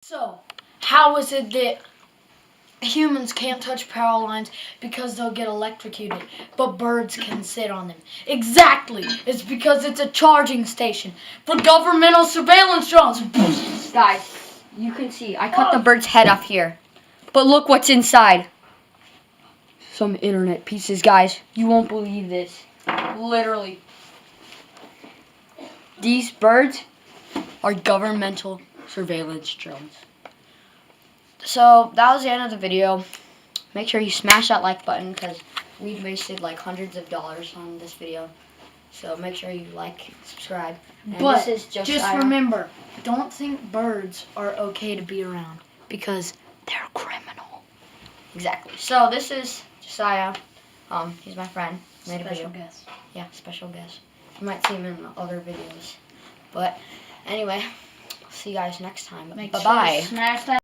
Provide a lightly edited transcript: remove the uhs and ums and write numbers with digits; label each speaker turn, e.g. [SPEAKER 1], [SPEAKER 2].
[SPEAKER 1] So, how is it that humans can't touch power lines because they'll get electrocuted, but birds can sit on them? Exactly! It's because it's a charging station for governmental surveillance drones.
[SPEAKER 2] Guys, you can see, I cut the bird's head off here. But look what's inside. Some internet pieces, guys. You won't believe this. Literally. These birds are governmental surveillance drones. So, that was the end of the video. Make sure you smash that like button because we've wasted like hundreds of dollars on this video. So, make sure you like, subscribe. And
[SPEAKER 1] But
[SPEAKER 2] this is
[SPEAKER 1] just remember, don't think birds are okay to be around because they're criminal.
[SPEAKER 2] Exactly. So, this is Josiah. He's my friend. Made a
[SPEAKER 1] Special
[SPEAKER 2] video.
[SPEAKER 1] guest.
[SPEAKER 2] Yeah, special guest. You might see him in other videos. But anyway, see you guys next time. Bye-bye.
[SPEAKER 1] Smash that.